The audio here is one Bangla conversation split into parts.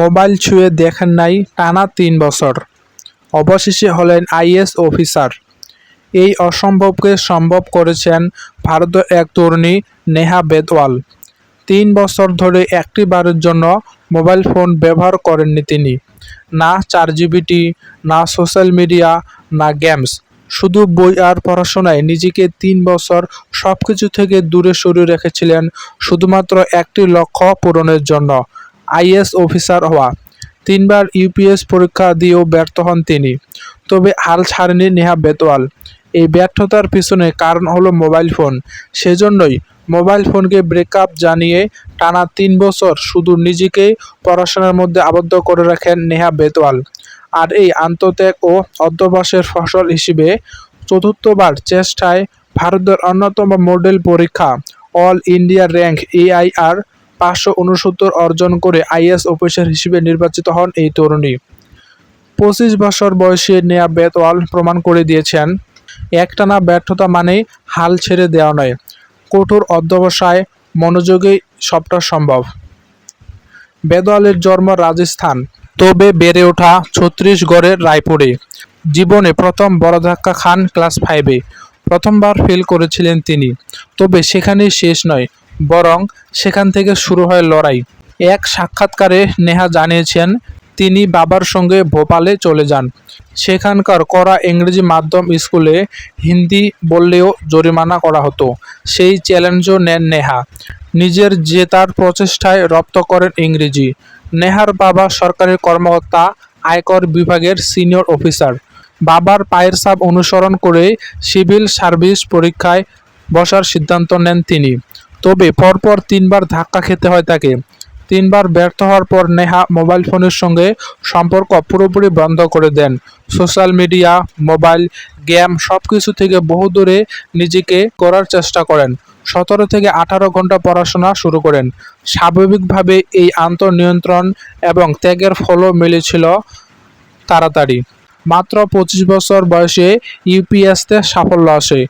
মোবাইল ছুঁয়ে দেখেন নাই টানা ৩ বছর, অবশেষে হলেন আইএএস অফিসার। এই অসম্ভবকে সম্ভব করেছেন ভারতের এক তরুণী নেহা বেদওয়াল। ৩ বছর ধরে একটিবারের জন্য মোবাইল ফোন ব্যবহার করেননি তিনি। না চ্যাটজিপিটি, না সোশ্যাল মিডিয়া, না গেমস, শুধু বই আর পড়াশোনায় নিজেকে ৩ বছর সবকিছু থেকে দূরে সরিয়ে রেখেছিলেন শুধুমাত্র একটি লক্ষ্য পূরণের জন্য, আইএএস অফিসার হওয়া। ৩ বার ইউপিএস পরীক্ষা দিয়েও ব্যর্থ হন তিনি। তবে হাল ছাড়েনি নেহা বেদওয়াল। এই ব্যর্থতার পিছনে কারণ হলো মোবাইল ফোন। সেজন্যই মোবাইল ফোনকে ব্রেকআপ জানিয়ে টানা ৩ বছর শুধু নিজেকেই পড়াশোনার মধ্যে আবদ্ধ করে রাখেন নেহা বেদওয়াল। আর এই আত্মত্যাগ ও অধ্যবসায়ের ফসল হিসেবে চতুর্থবার চেষ্টায় ভারতের অন্যতম মডেল পরীক্ষা অল ইন্ডিয়া র্যাঙ্ক AIR ৫৬৯ অর্জন করে আইএএস অফিসার হিসেবে নির্বাচিত হন এই তরুণী। ২৫ বছর বয়সে নেহা বেদওয়াল প্রমাণ করে দিয়েছেন, একটানা ব্যর্থতা মানেই হাল ছেড়ে দেওয়া নয়, কঠোর অধ্যবসায়, মনোযোগেই সবটা সম্ভব। বেদওয়ালের জন্ম রাজস্থান, তবে বেড়ে ওঠা ছত্তিশগড়ের রায়পুরে। জীবনে প্রথম বড় ধাক্কা খান ক্লাস 5-এ। প্রথমবার ফেল করেছিলেন তিনি। তবে সেখানেই শেষ নয়, বরং সেখান থেকে শুরু হয় লড়াই। এক সাক্ষাৎকারে নেহা জানিয়েছেন, তিনি বাবার সঙ্গে ভোপালে চলে যান। সেখানকার কড়া ইংরেজি মাধ্যম স্কুলে হিন্দি বললেও জরিমানা করা হতো। সেই চ্যালেঞ্জও নেন নেহা। নিজের জেতার প্রচেষ্টায় রপ্ত করেন ইংরেজি। নেহার বাবা সরকারি কর্মকর্তা, আয়কর বিভাগের সিনিয়র অফিসার। বাবার পায়ের ছাপ অনুসরণ করে সিভিল সার্ভিস পরীক্ষায় বসার সিদ্ধান্ত নেন তিনি। তবে পরপর ৩ বার ধাক্কা খেতে হয় তাকে। ৩ বার ব্যর্থ হওয়ার পর নেহা মোবাইল ফোনের সঙ্গে সম্পর্ক পুরোপুরি বন্ধ করে দেন। সোশ্যাল মিডিয়া, মোবাইল, গেম সবকিছু থেকে বহু দূরে নিজেকে করার চেষ্টা করেন। ১৭ থেকে ১৮ ঘন্টা পড়াশোনা শুরু করেন। স্বাভাবিকভাবে এই আত্মনিয়ন্ত্রণ এবং ত্যাগের ফলও মিলেছিল তাড়াতাড়ি। মাত্র ২৫ বছর বয়সে ইউপিএসতে সাফল্য আসে।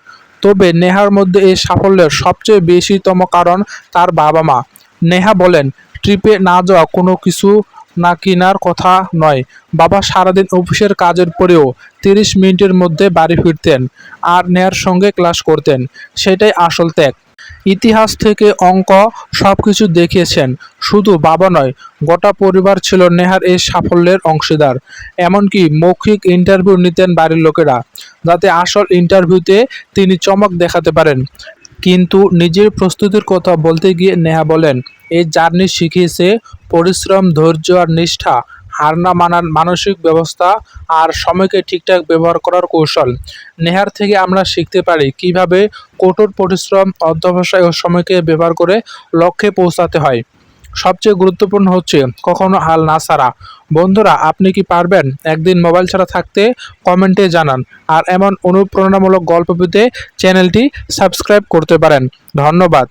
তবে নেহার মধ্যে এই সাফল্যের সবচেয়ে বেশিতম কারণ তার বাবা মা। নেহা বলেন, ট্রিপে না যাওয়া, কোনো কিছু না কেনার কথা নয়। বাবা সারাদিন অফিসের কাজের পরেও ৩০ মিনিটের মধ্যে বাড়ি ফিরতেন আর নেহার সঙ্গে ক্লাস করতেন। সেটাই আসল ত্যাগ। ইতিহাস থেকে অঙ্ক সবকিছু দেখিয়েছেন। শুধু বাবা নয়, গোটা পরিবার ছিল নেহার এই সাফল্যের অংশীদার। এমনকি মৌখিক ইন্টারভিউ নিতেন বাড়ির লোকেরা, যাতে আসল ইন্টারভিউতে তিনি চমক দেখাতে পারেন। কিন্তু নিজের প্রস্তুতির কথা বলতে গিয়ে নেহা বলেন, এই জার্নি শিখিয়েছে পরিশ্রম, ধৈর্য আর নিষ্ঠা, হার না মানার মানসিক ব্যবস্থা আর সময়কে ঠিকঠাক ব্যবহার করার কৌশল। নেহার থেকে আমরা শিখতে পারি কিভাবে কঠোর পরিশ্রম, অধ্যবসায় ও সময়কে ব্যবহার করে লক্ষ্যে পৌঁছাতে হয়। সবচেয়ে গুরুত্বপূর্ণ হচ্ছে কখনো হাল না ছাড়া। বন্ধুরা, আপনি কি পারবেন একদিন মোবাইল ছাড়া থাকতে? কমেন্টে জানান। আর এমন অনুপ্রেরণামূলক গল্প পেতে চ্যানেলটি সাবস্ক্রাইব করতে পারেন। ধন্যবাদ।